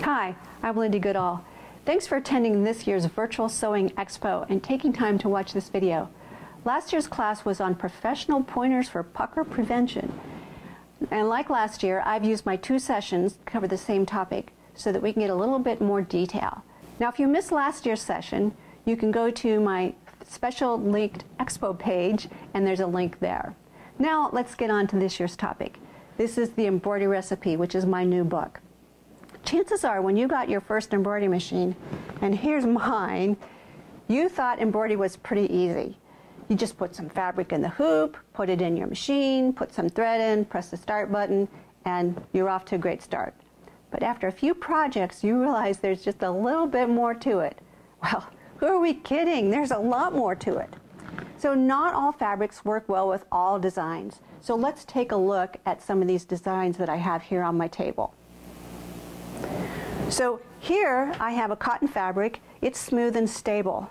Hi, I'm Lindy Goodall. Thanks for attending this year's Virtual Sewing Expo and taking time to watch this video. Last year's class was on professional pointers for pucker prevention. And like last year, I've used my 2 sessions to cover the same topic so that we can get a little bit more detail. Now, if you missed last year's session, you can go to my special linked Expo page and there's a link there. Now, let's get on to this year's topic. This is the Embroidery Recipe, which is my new book. Chances are when you got your first embroidery machine, and here's mine, you thought embroidery was pretty easy. You just put some fabric in the hoop, put it in your machine, put some thread in, press the start button, and you're off to a great start. But after a few projects, you realize there's just a little bit more to it. Well, who are we kidding? There's a lot more to it. So not all fabrics work well with all designs. So let's take a look at some of these designs that I have here on my table. So here I have a cotton fabric. It's smooth and stable.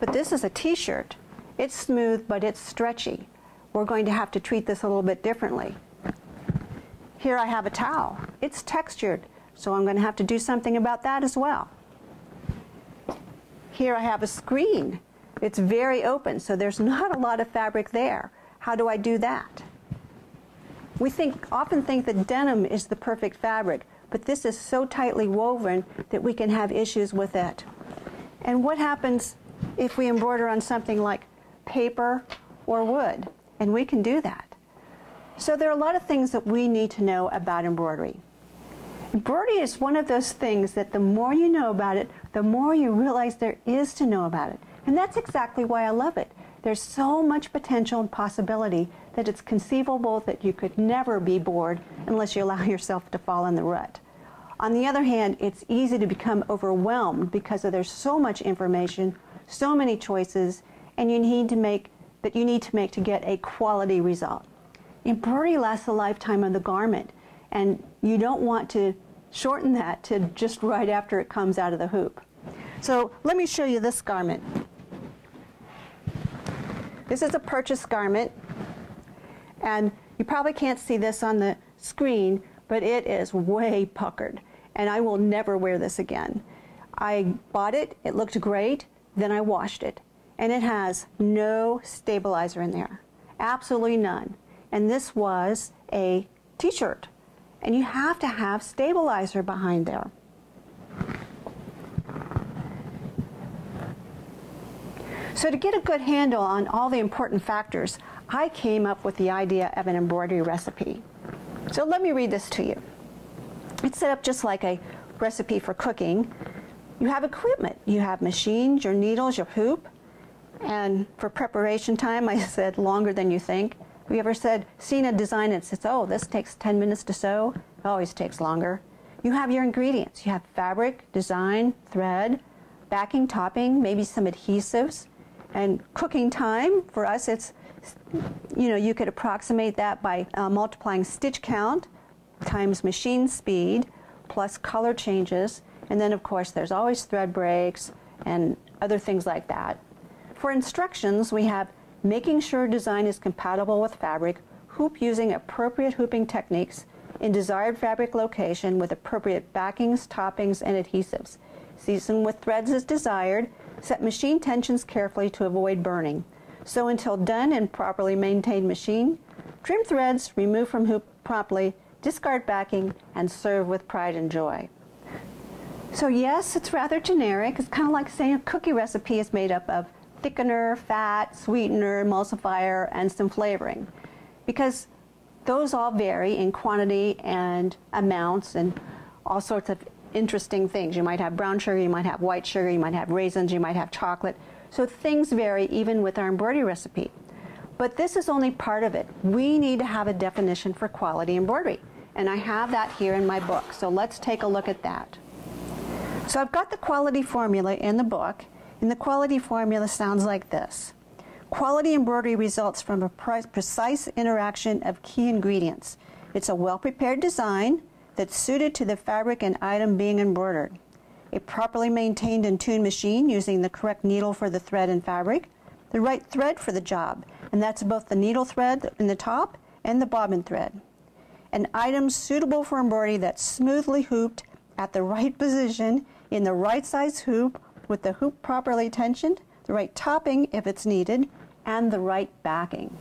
But this is a t-shirt. It's smooth, but it's stretchy. We're going to have to treat this a little bit differently. Here I have a towel. It's textured, so I'm going to have to do something about that as well. Here I have a screen. It's very open, so there's not a lot of fabric there. How do I do that? We often think that denim is the perfect fabric, but this is so tightly woven that we can have issues with it. And what happens if we embroider on something like paper or wood? And we can do that. So there are a lot of things that we need to know about embroidery. Embroidery is one of those things that the more you know about it, the more you realize there is to know about it. And that's exactly why I love it. There's so much potential and possibility that it's conceivable that you could never be bored unless you allow yourself to fall in the rut. On the other hand, it's easy to become overwhelmed because there's so much information, so many choices, and you need to make to get a quality result. Embroidery lasts a lifetime of the garment, and you don't want to shorten that to just right after it comes out of the hoop. So let me show you this garment. This is a purchase garment, and you probably can't see this on the screen, but it is way puckered, and I will never wear this again. I bought it, it looked great, then I washed it, and it has no stabilizer in there, absolutely none. And this was a t-shirt, and you have to have stabilizer behind there. So to get a good handle on all the important factors, I came up with the idea of an embroidery recipe. So let me read this to you. It's set up just like a recipe for cooking. You have equipment. You have machines, your needles, your hoop. And for preparation time, I said longer than you think. Have you ever seen a design and says, oh, this takes 10 minutes to sew? It always takes longer. You have your ingredients. You have fabric, design, thread, backing, topping, maybe some adhesives. And cooking time, for us, it's, you could approximate that by multiplying stitch count times machine speed plus color changes. And then, of course, there's always thread breaks and other things like that. For instructions, we have making sure design is compatible with fabric, hoop using appropriate hooping techniques in desired fabric location with appropriate backings, toppings, and adhesives. Season with threads as desired. Set machine tensions carefully to avoid burning. Sew until done in properly maintained machine. Trim threads, remove from hoop promptly, discard backing, and serve with pride and joy. So yes, it's rather generic. It's kind of like saying a cookie recipe is made up of thickener, fat, sweetener, emulsifier, and some flavoring. Because those all vary in quantity and amounts and all sorts of interesting things. You might have brown sugar, you might have white sugar, you might have raisins, you might have chocolate. So things vary even with our embroidery recipe. But this is only part of it. We need to have a definition for quality embroidery. And I have that here in my book. So let's take a look at that. So I've got the quality formula in the book, and the quality formula sounds like this. Quality embroidery results from a precise interaction of key ingredients. It's a well-prepared design that's suited to the fabric and item being embroidered. A properly maintained and tuned machine using the correct needle for the thread and fabric, the right thread for the job, and that's both the needle thread in the top and the bobbin thread. An item suitable for embroidery that's smoothly hooped at the right position in the right size hoop with the hoop properly tensioned, the right topping if it's needed, and the right backing.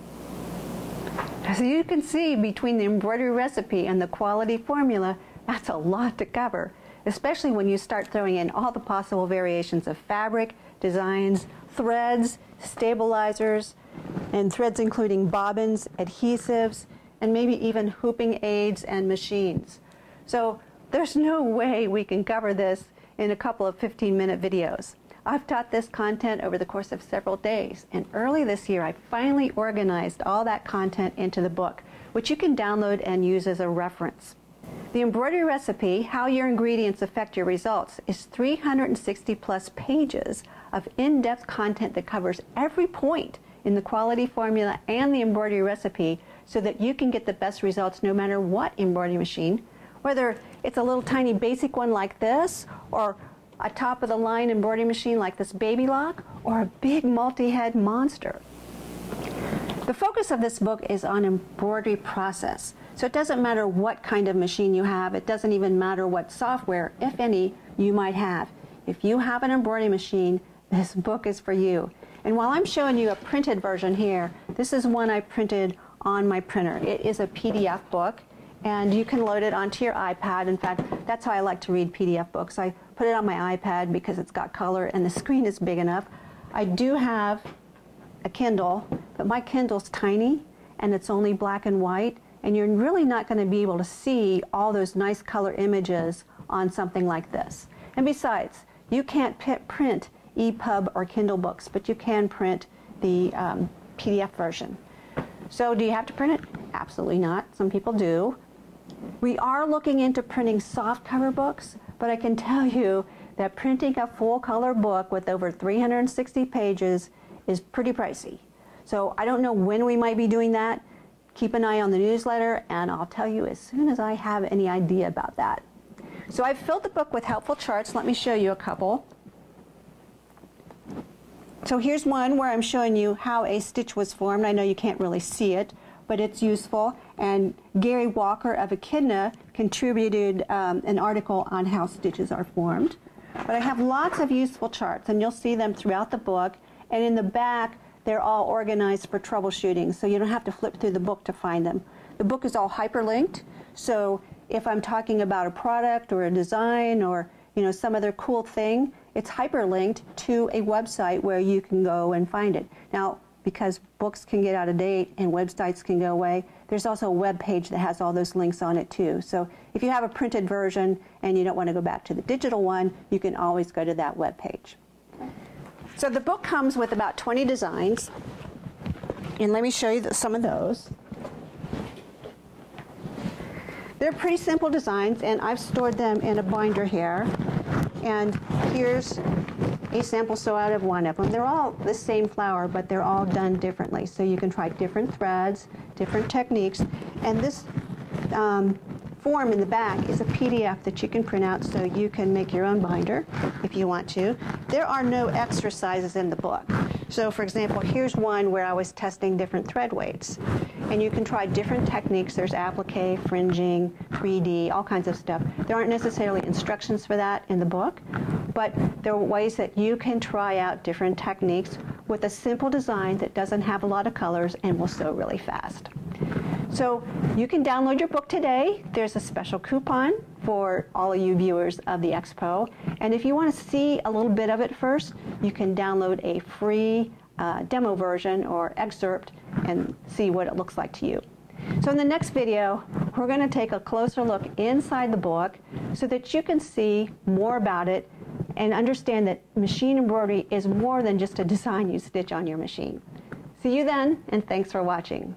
As you can see, between the embroidery recipe and the quality formula, that's a lot to cover, especially when you start throwing in all the possible variations of fabric, designs, threads, stabilizers, and threads including bobbins, adhesives, and maybe even hooping aids and machines. So there's no way we can cover this in a couple of 15-minute videos. I've taught this content over the course of several days, and early this year I finally organized all that content into the book, which you can download and use as a reference. The embroidery recipe, How Your Ingredients Affect Your Results, is 360 plus pages of in-depth content that covers every point in the quality formula and the embroidery recipe so that you can get the best results no matter what embroidery machine, whether it's a little tiny basic one like this, or a top-of-the-line embroidery machine like this Baby Lock, or a big multi-head monster. The focus of this book is on embroidery process. So it doesn't matter what kind of machine you have. It doesn't even matter what software, if any, you might have. If you have an embroidery machine, this book is for you. And while I'm showing you a printed version here, this is one I printed on my printer. It is a PDF book, and you can load it onto your iPad. In fact, that's how I like to read PDF books. I put it on my iPad because it's got color and the screen is big enough. I do have a Kindle, but my Kindle's tiny and it's only black and white, and you're really not going to be able to see all those nice color images on something like this. And besides, you can't print EPUB or Kindle books, but you can print the PDF version. So do you have to print it? Absolutely not. Some people do. We are looking into printing softcover books, but I can tell you that printing a full color book with over 360 pages is pretty pricey. So I don't know when we might be doing that. Keep an eye on the newsletter, and I'll tell you as soon as I have any idea about that. So I've filled the book with helpful charts. Let me show you a couple. So here's one where I'm showing you how a stitch was formed. I know you can't really see it, but it's useful. And Gary Walker of Echidna contributed an article on how stitches are formed. But I have lots of useful charts, and you'll see them throughout the book. And in the back, they're all organized for troubleshooting, so you don't have to flip through the book to find them. The book is all hyperlinked, so if I'm talking about a product or a design or some other cool thing, it's hyperlinked to a website where you can go and find it. Now, because books can get out of date and websites can go away, there's also a web page that has all those links on it too. So if you have a printed version and you don't want to go back to the digital one, you can always go to that web page. So the book comes with about 20 designs, and let me show you some of those. They're pretty simple designs, and I've stored them in a binder here. And here's a sample sew out of one of them. They're all the same flower, but they're all done differently. So you can try different threads, different techniques. And this form in the back is a PDF that you can print out so you can make your own binder if you want to. There are no exercises in the book. So for example, here's one where I was testing different thread weights. And you can try different techniques. There's applique, fringing, 3D, all kinds of stuff. There aren't necessarily instructions for that in the book, but there are ways that you can try out different techniques with a simple design that doesn't have a lot of colors and will sew really fast. So you can download your book today. There's a special coupon for all of you viewers of the Expo. And if you want to see a little bit of it first, you can download a free demo version or excerpt and see what it looks like to you. So in the next video, we're going to take a closer look inside the book so that you can see more about it and understand that machine embroidery is more than just a design you stitch on your machine. See you then, and thanks for watching.